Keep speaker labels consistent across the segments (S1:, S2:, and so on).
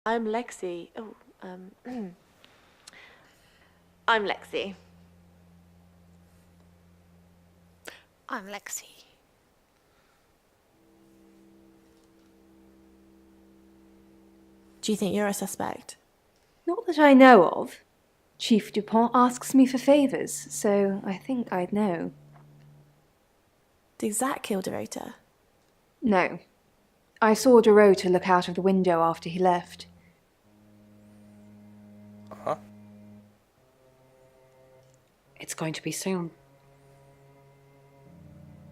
S1: I'm Lexi. Oh, I'm Lexi.
S2: I'm Lexi.
S1: Do you think you're a suspect?
S3: Not that I know of. Chief Dupont asks me for favors, so I think I'd know.
S1: Did Zach kill Dorota?
S3: No. I saw Dorota look out of the window after he left.
S4: Aha.
S5: It's going to be soon.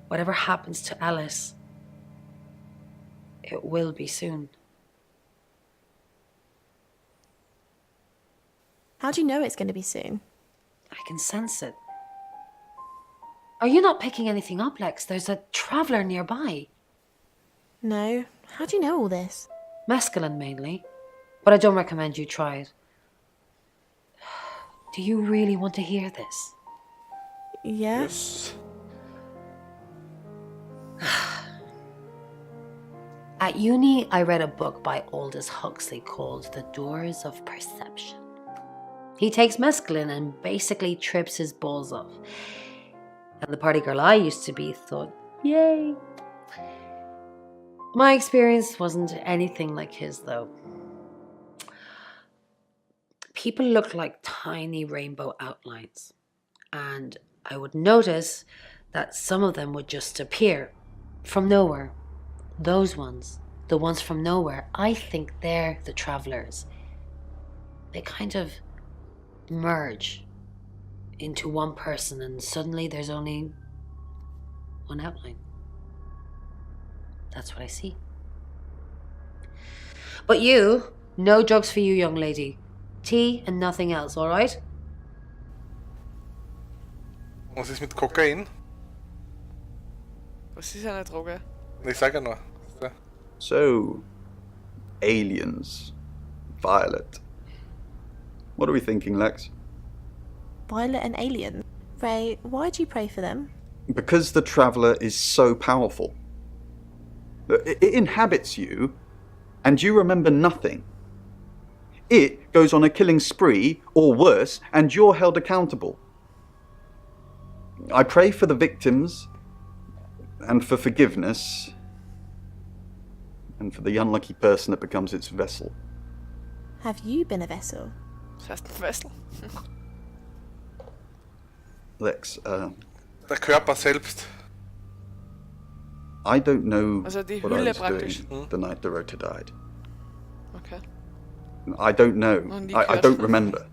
S5: Whatever happens to Alice, it will be soon.
S1: How do you know it's going to be soon?
S5: I can sense it. Are you not picking anything up, Lex? There's a traveller nearby.
S1: No. How do you know all this?
S5: Mescaline mainly, but I don't recommend you try it. Do you really want to hear this?
S1: Yeah?
S4: Yes.
S5: At uni, I read a book by Aldous Huxley called The Doors of Perception. He takes mescaline and basically trips his balls off. And the party girl I used to be thought, yay. My experience wasn't anything like his, though. People looked like tiny rainbow outlines. And I would notice that some of them would just appear from nowhere. Those ones, the ones from nowhere, I think they're the travelers. They kind of merge into one person and suddenly there's only one outline. That's what I see. But you, no drugs for you, young lady. Tea and nothing else, all right?
S4: Was ist mit Kokain?
S2: Was ist eine Droge?
S4: Ich sage nur.
S6: So, aliens. Violet. What are we thinking, Lex?
S1: Violet and aliens. Ray, why do you pray for them?
S6: Because the Traveller is so powerful. It inhabits you, and you remember nothing. It goes on a killing spree, or worse, and you're held accountable. I pray for the victims, and for forgiveness, and for the unlucky person that becomes its vessel.
S1: Have you been a vessel?
S2: Das heißt ein Wessel.
S6: Lex,
S4: Der Körper selbst.
S6: I don't know
S2: Also die
S6: what I
S2: Hülle
S6: was
S2: praktisch.
S6: doing the night Dorota died.
S2: Okay.
S6: I don't know.
S2: Noch nie
S6: I
S2: gehört.
S6: don't remember.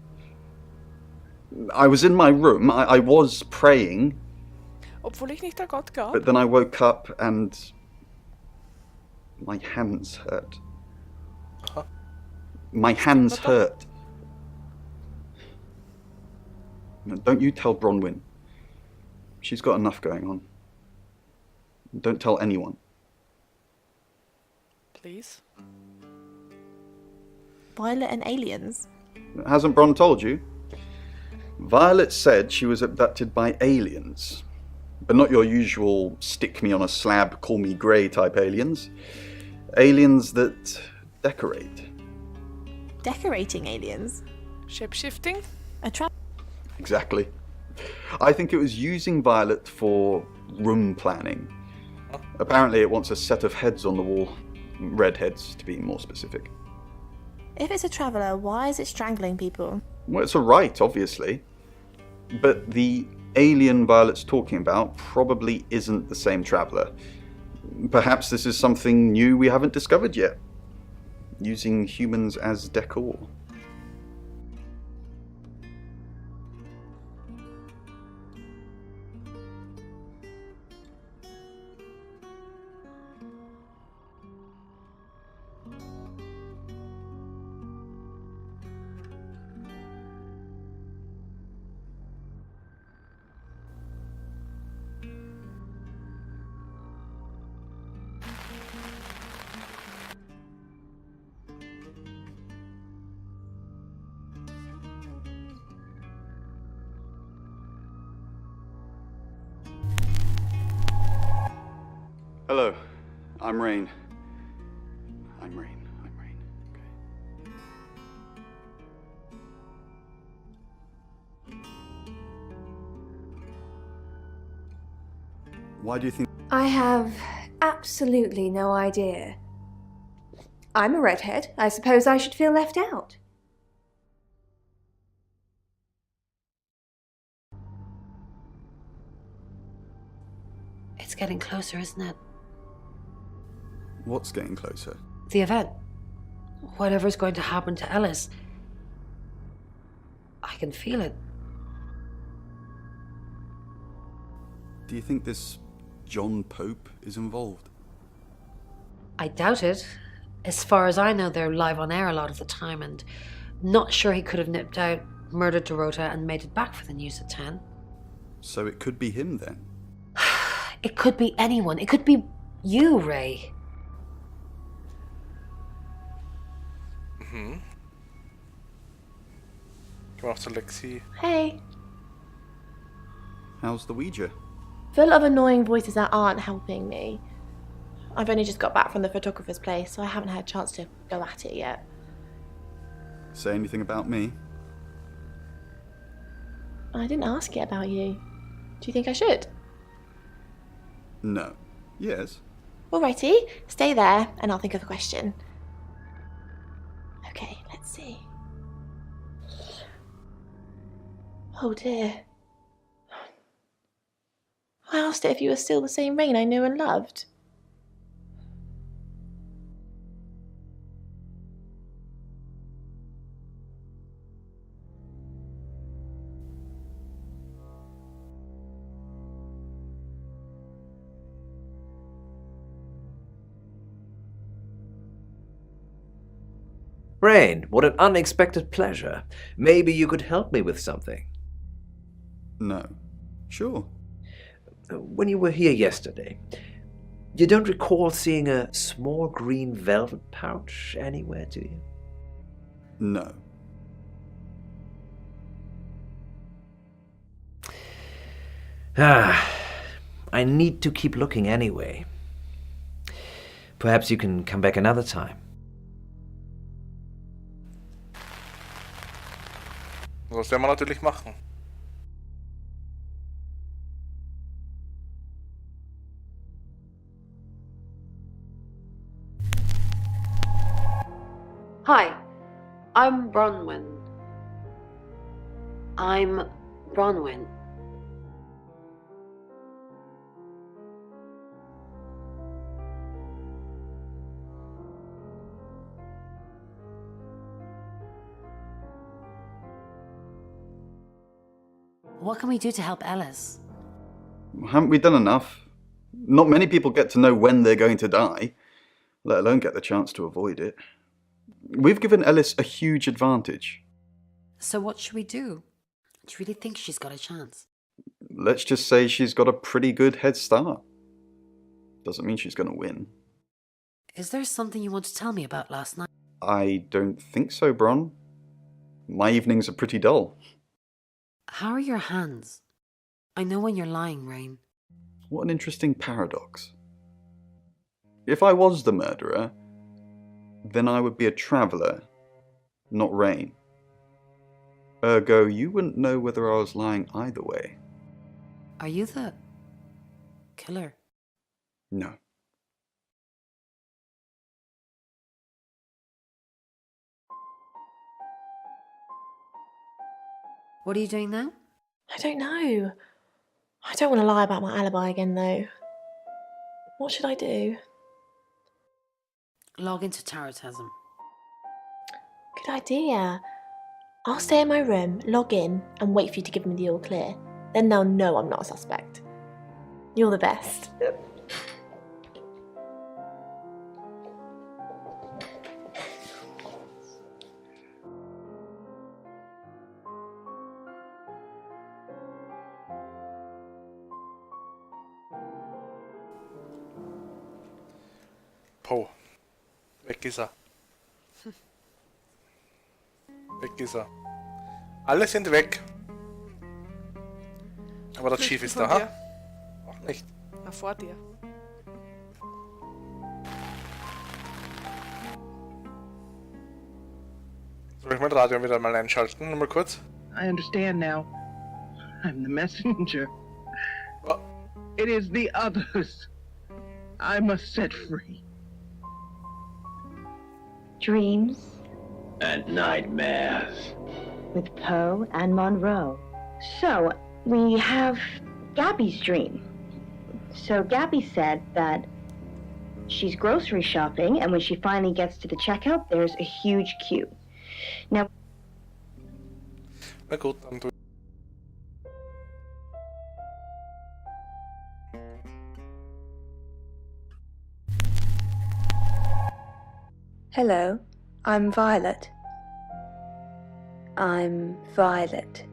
S6: I was in my room. I was praying,
S2: Obwohl ich nicht an Gott glaube.
S6: but then I woke up and my hands hurt.
S4: Huh?
S6: My hands hurt. No, don't you tell Bronwyn. She's got enough going on. Don't tell anyone.
S2: Please.
S1: Violet and aliens?
S6: Hasn't Bron told you? Violet said she was abducted by aliens. But not your usual stick me on a slab, call me grey type aliens. Aliens that decorate.
S1: Decorating aliens?
S2: Shapeshifting?
S1: A trap?
S6: Exactly. I think it was using Violet for room planning. Apparently it wants a set of heads on the wall. Red heads, to be more specific.
S1: If it's a traveller, why is it strangling people?
S6: Well, it's a right, obviously. But the alien Violet's talking about probably isn't the same traveller. Perhaps this is something new we haven't discovered yet. Using humans as decor. Hello, I'm Rain. I'm Rain. Okay. Why do you think...
S3: I have absolutely no idea. I'm a redhead. I suppose I should feel left out.
S5: It's getting closer, isn't it?
S6: What's getting closer?
S5: The event. Whatever's going to happen to Ellis. I can feel it.
S6: Do you think this John Pope is involved?
S5: I doubt it. As far as I know, they're live on air a lot of the time, and not sure he could have nipped out, murdered Dorota, and made it back for the news at 10.
S6: So it could be him then?
S5: It could be anyone. It could be you, Ray.
S4: Mhm. Gehen wir auch zu Lexi.
S1: Hey.
S6: How's the Ouija?
S1: Full of annoying voices that aren't helping me. I've only just got back from the photographer's place, so I haven't had a chance to go at it yet.
S6: Say anything about me?
S1: I didn't ask yet about you. Do you think I should?
S6: No. Yes.
S1: Alrighty, stay there and I'll think of a question. Okay, let's see. Oh dear. I asked it if you were still the same Rain I knew and loved.
S7: Rain, what an unexpected pleasure. Maybe you could help me with something.
S6: No. Sure.
S7: When you were here yesterday, you don't recall seeing a small green velvet pouch anywhere, do you?
S6: No.
S7: I need to keep looking anyway. Perhaps you can come back another time.
S4: Das werden wir natürlich machen.
S5: Hi, I'm Bronwyn. I'm Bronwyn. What can we do to help Ellis?
S6: Haven't we done enough? Not many people get to know when they're going to die, let alone get the chance to avoid it. We've given Ellis a huge advantage.
S5: So what should we do? Do you really think she's got a chance?
S6: Let's just say she's got a pretty good head start. Doesn't mean she's going to win.
S5: Is there something you want to tell me about last night?
S6: I don't think so, Bron. My evenings are pretty dull.
S5: How are your hands? I know when you're lying, Rain.
S6: What an interesting paradox. If I was the murderer, then I would be a traveller, not Rain. Ergo, you wouldn't know whether I was lying either way.
S5: Are you the killer?
S6: No.
S5: What are you doing now?
S1: I don't know. I don't want to lie about my alibi again, though. What should I do?
S5: Log into Tarotism.
S1: Good idea. I'll stay in my room, log in, and wait for you to give me the all clear. Then they'll know I'm not a suspect. You're the best.
S4: Po. Weg ist er. Weg ist er. Alle sind weg. Aber der Chief ist da, ha? Auch nicht.
S2: Na, vor dir.
S4: Soll ich mein Radio wieder mal einschalten? Nur mal kurz.
S8: I understand now. I'm the messenger.
S4: Oh.
S8: It is the others I must set free.
S9: Dreams
S8: And nightmares.
S9: with Poe and Monroe. So, we have Gabby's dream. So, Gabby said that she's grocery shopping, and when she finally gets to the checkout, there's a huge queue. Now,
S4: Na gut, dann tu.
S3: Hello, I'm Violet. I'm Violet.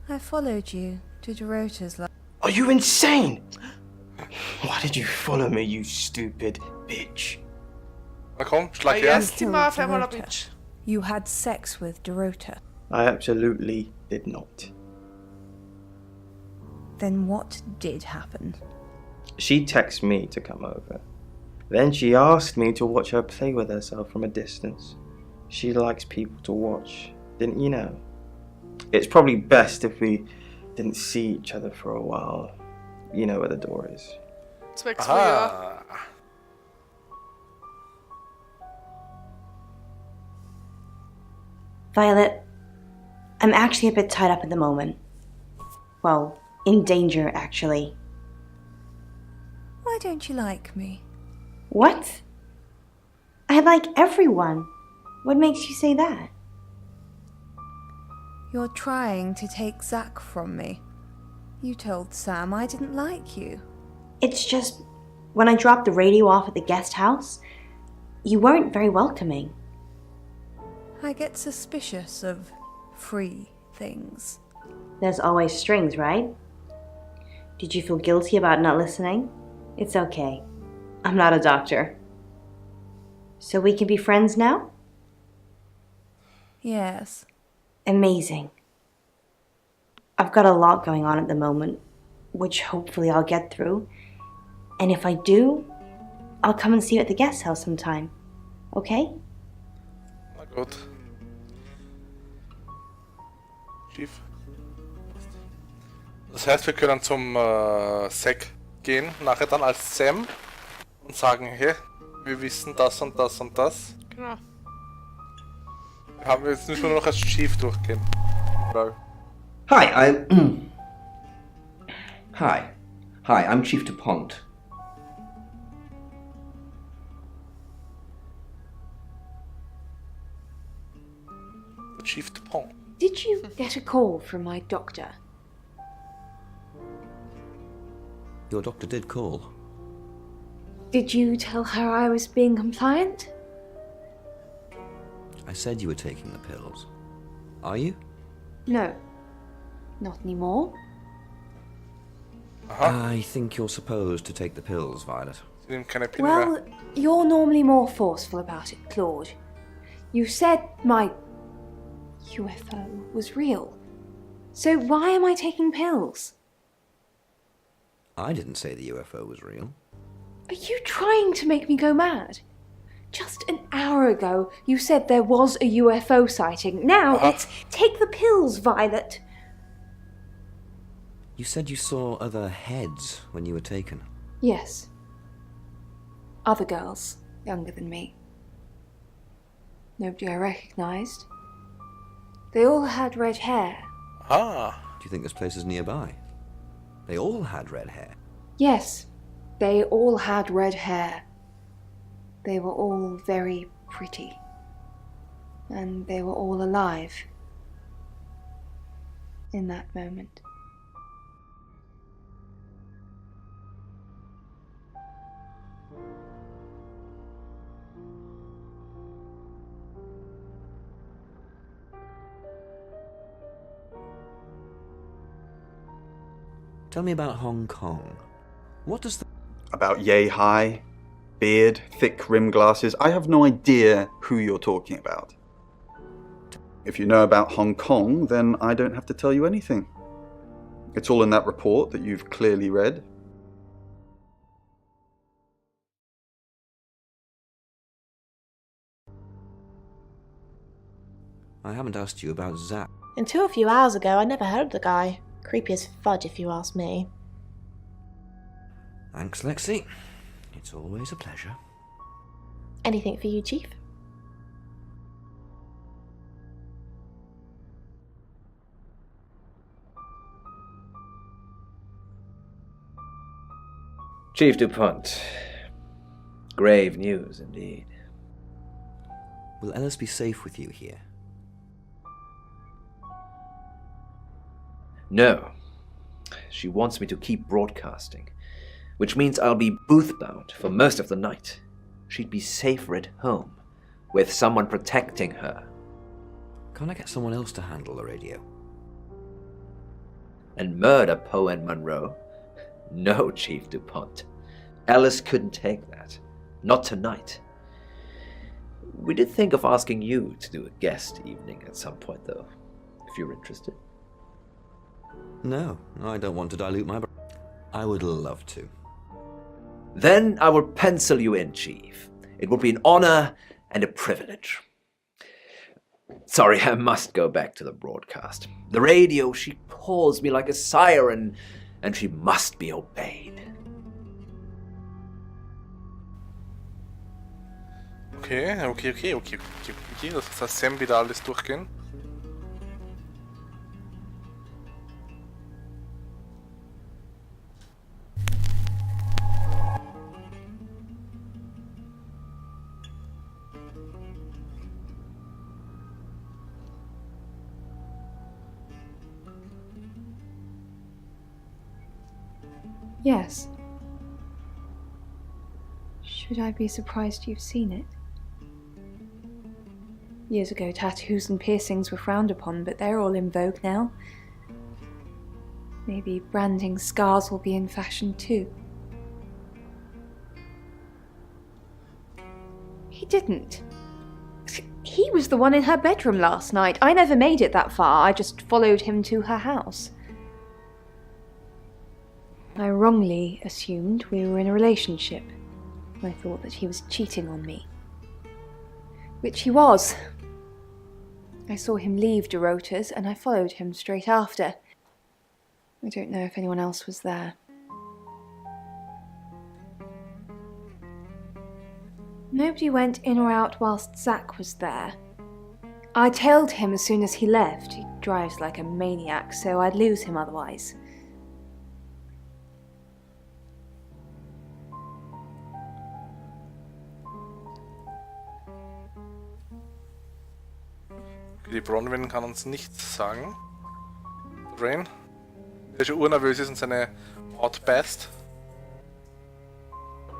S3: I followed you to Dorota's last.
S10: Are you insane? Why did you follow me, you stupid bitch?
S4: Na komm, schlag
S2: Ja,
S4: her.
S2: jetzt die mal auf einmal ein Bitch.
S3: You had sex with Dorota.
S10: I absolutely did not.
S3: Then what did happen?
S10: She texted me to come over. Then she asked me to watch her play with herself from a distance. She likes people to watch, didn't you know? It's probably best if we didn't see each other for a while. You know where the door is.
S2: Zwecks Jahr.
S4: Aha.
S9: Violet, I'm actually a bit tied up at the moment. Well, in danger, actually.
S3: Why don't you like me?
S9: What? I like everyone. What makes you say that?
S3: You're trying to take Zach from me. You told Sam I didn't like you.
S9: It's just, when I dropped the radio off at the guest house, you weren't very welcoming.
S3: I get suspicious of free things.
S9: There's always strings, right? Did you feel guilty about not listening? It's okay. I'm not a doctor. So we can be friends now?
S3: Yes.
S9: Amazing. I've got a lot going on at the moment, which hopefully I'll get through. And if I do, I'll come and see you at the guest house sometime. Okay?
S4: Na gut. Schief. Das heißt, wir können zum Zack gehen, nachher dann als Sam und sagen, hey, wir wissen das und das und das.
S2: Genau.
S4: Haben wir jetzt nicht nur noch als Chief durchgehen. Weil
S7: Hi, Hi, I'm Chief DuPont.
S4: Chief DuPont.
S3: Did you get a call from my doctor?
S11: Your doctor did call.
S3: Did you tell her I was being compliant?
S11: I said you were taking the pills. Are you?
S3: No. Not anymore.
S11: I think you're supposed to take the pills, Violet.
S4: Sie nehmen keine Pille mehr.
S3: Well, you're normally more forceful about it, Claude. You said my UFO was real. So why am I taking pills?
S11: I didn't say the UFO was real.
S3: Are you trying to make me go mad? Just an hour ago, you said there was a UFO sighting. Now it's take the pills, Violet.
S11: You said you saw other heads when you were taken.
S3: Yes. Other girls, younger than me. Nobody I recognised. They all had red hair.
S4: Ah.
S11: Do you think this place is nearby? They all had red hair.
S3: Yes, they all had red hair. They were all very pretty. And they were all alive. In that moment.
S11: Tell me about Hong Kong. What does the...
S6: About yay high, beard, thick rim glasses. I have no idea who you're talking about. If you know about Hong Kong, then I don't have to tell you anything. It's all in that report that you've clearly read.
S11: I haven't asked you about Zap.
S1: Until a few hours ago, I never heard of the guy. Creepy as fudge, if you ask me.
S11: Thanks, Lexi. It's always a pleasure.
S1: Anything for you, Chief?
S7: Chief DuPont. Grave news indeed.
S11: Will Ellis be safe with you here?
S7: No. She wants me to keep broadcasting, which means I'll be booth-bound for most of the night. She'd be safer at home, with someone protecting her.
S11: Can't I get someone else to handle the radio?
S7: And murder Poe and Monroe? No, Chief DuPont. Ellis couldn't take that. Not tonight. We did think of asking you to do a guest evening at some point, though, if you're interested.
S11: No, I don't want to dilute my... I would love to.
S7: Then I will pencil you in, Chief. It would be an honor and a privilege. Sorry, I must go back to the broadcast. The radio, she calls me like a siren, and she must be obeyed.
S4: Okay. Das heißt, Sam wieder alles durchgehen.
S3: Yes. Should I be surprised you've seen it? Years ago, tattoos and piercings were frowned upon, but they're all in vogue now. Maybe branding scars will be in fashion too. He didn't. He was the one in her bedroom last night. I never made it that far. I just followed him to her house. I wrongly assumed we were in a relationship. I thought that he was cheating on me. Which he was. I saw him leave Dorota's and I followed him straight after. I don't know if anyone else was there. Nobody went in or out whilst Zach was there. I tailed him as soon as he left. He drives like a maniac, so I'd lose him otherwise.
S4: Die Bronwyn kann uns nichts sagen. Rain, der schon urnervös ist und seine Haut beißt.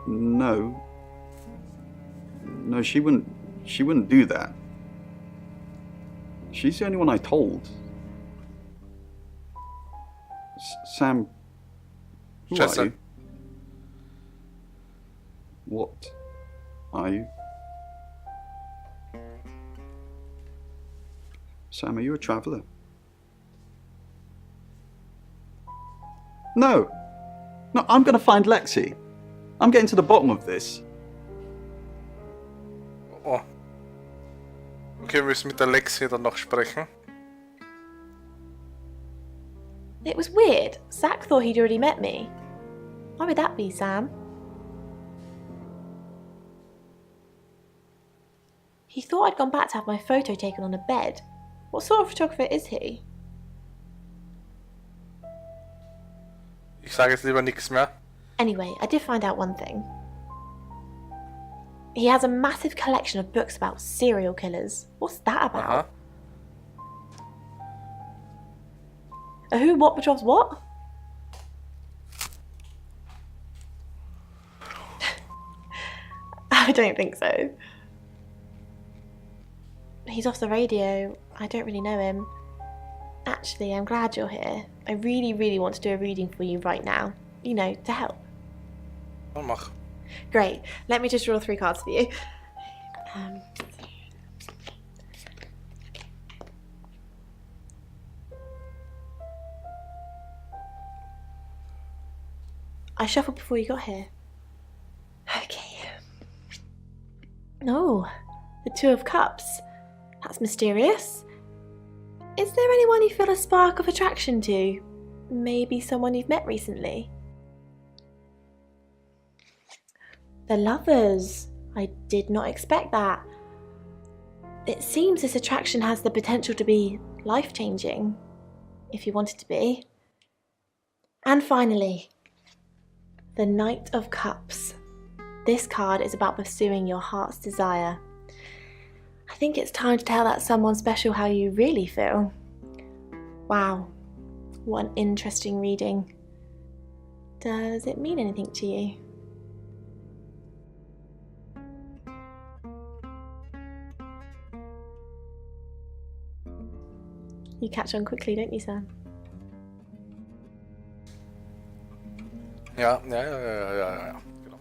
S6: No. No, she wouldn't do that. She's the only one I told. Sam, who
S4: Jessa.
S6: are you? What are you? Sam, are you a traveller? No! No, I'm gonna find Lexi. I'm getting to the bottom of this.
S4: Oh. Okay, wir müssen mit der Lexi dann noch sprechen.
S1: It was weird. Zach thought he'd already met me. Why would that be, Sam? He thought I'd gone back to have my photo taken on a bed. What sort of photographer is he?
S4: Ich sage jetzt lieber nichts mehr.
S1: Anyway, I did find out one thing. He has a massive collection of books about serial killers. What's that about? A who, what betroths what? I don't think so. He's off the radio. I don't really know him. Actually, I'm glad you're here. I really, really want to do a reading for you right now. You know, to help.
S4: Dan mag.
S1: Great. Let me just draw 3 cards for you. I shuffled before you got here. Okay. Oh, the 2 of Cups. That's mysterious. Is there anyone you feel a spark of attraction to? Maybe someone you've met recently? The Lovers. I did not expect that. It seems this attraction has the potential to be life-changing, if you want it to be. And finally, the Knight of Cups. This card is about pursuing your heart's desire. I think it's time to tell that someone special how you really feel. Wow, what an interesting reading. Does it mean anything to you? You catch on quickly, don't you, Sam?
S4: Ja. Genau.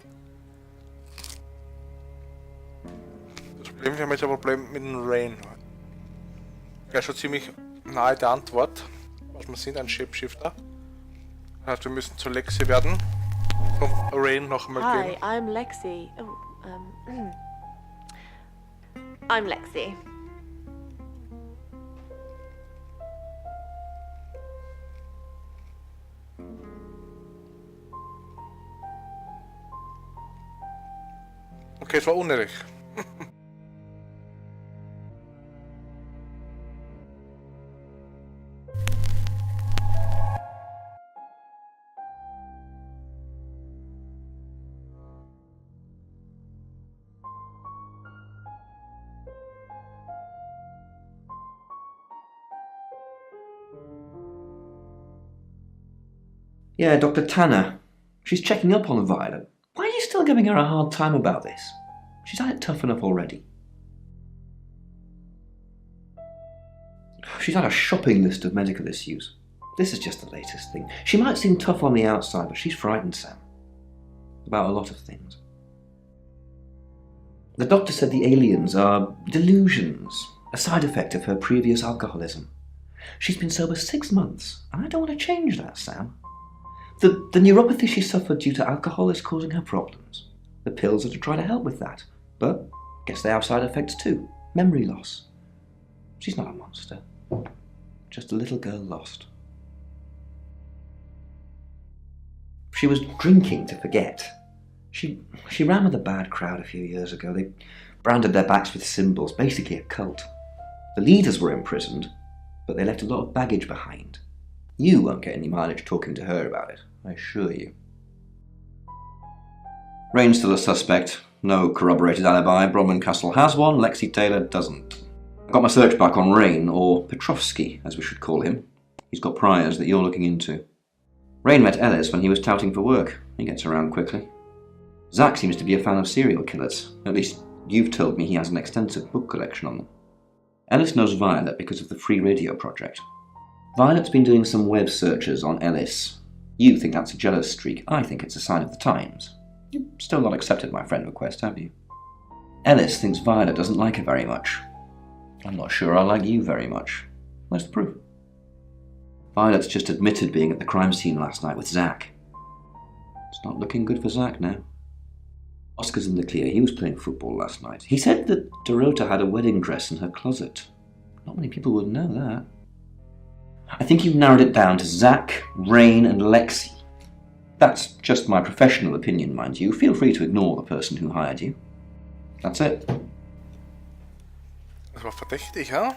S4: Das Problem, wir haben jetzt ein Problem mit dem Rain. Er ist schon ziemlich nahe der Antwort. Was wir sind, ein Shapeshifter. Das heißt, wir müssen zu Lexi werden. Und Rain noch einmal gehen.
S1: Hi, I'm Lexi. I'm Lexi.
S4: Okay, es war unnötig.
S7: Yeah, Dr. Tanner. She's checking up on Violet. Why are you still giving her a hard time about this? She's had it tough enough already. She's had a shopping list of medical issues. This is just the latest thing. She might seem tough on the outside, but she's frightened, Sam. About a lot of things. The doctor said the aliens are delusions, a side effect of her previous alcoholism. She's been sober 6 months, and I don't want to change that, Sam. The neuropathy she suffered due to alcohol is causing her problems. The pills are to try to help with that, but guess they have side effects too. Memory loss. She's not a monster. Just a little girl lost. She was drinking to forget. She ran with a bad crowd a few years ago. They branded their backs with symbols, basically a cult. The leaders were imprisoned, but they left a lot of baggage behind. You won't get any mileage talking to her about it, I assure you. Rain's still a suspect. No corroborated alibi. Bromlin Castle has one, Lexi Taylor doesn't. I got my search back on Rain, or Petrovsky, as we should call him. He's got priors that you're looking into. Rain met Ellis when he was touting for work. He gets around quickly. Zach seems to be a fan of serial killers. At least, you've told me he has an extensive book collection on them. Ellis knows Violet because of the free radio project. Violet's been doing some web searches on Ellis. You think that's a jealous streak. I think it's a sign of the times. You've still not accepted my friend request, have you? Ellis thinks Violet doesn't like her very much. I'm not sure I like you very much. Where's the proof? Violet's just admitted being at the crime scene last night with Zach. It's not looking good for Zach now. Oscar's in the clear. He was playing football last night. He said that Dorota had a wedding dress in her closet. Not many people would know that. I think you've narrowed it down to Zach, Rain and Lexi. That's just my professional opinion, mind you. Feel free to ignore the person who hired you. That's it.
S4: Das war verdächtig, ja?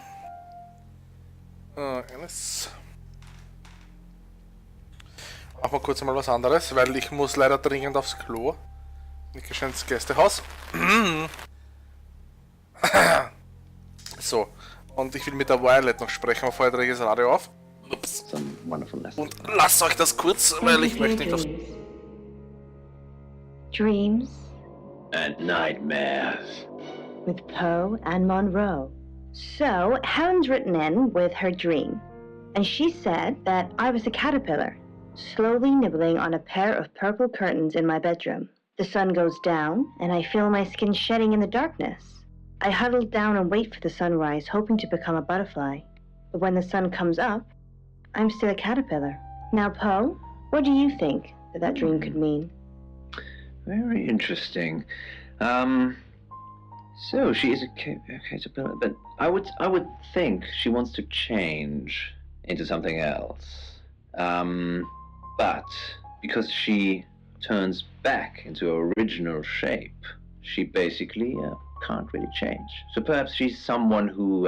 S4: Alice. Machen wir kurz mal was anderes, weil ich muss leider dringend aufs Klo. Nicht geschehen ins Gästehaus. So, und ich will mit der Violet noch sprechen, aber vorher drehe ich das Radio auf. Ups. Und lasst euch das kurz, weil ich möchte nicht aufs...
S9: Dreams
S8: And nightmares.
S9: with Poe and Monroe. So, Helen's written in with her dream. and she said that I was a caterpillar, slowly nibbling on a pair of purple curtains in my bedroom. The sun goes down, and I feel my skin shedding in the darkness. I huddle down and wait for the sunrise, hoping to become a butterfly. But when the sun comes up, I'm still a caterpillar. Now, Poe, what do you think that dream could mean?
S12: Very interesting. So she is a caterpillar, but I would think she wants to change into something else. But because she turns back into her original shape, she basically can't really change. So perhaps she's someone who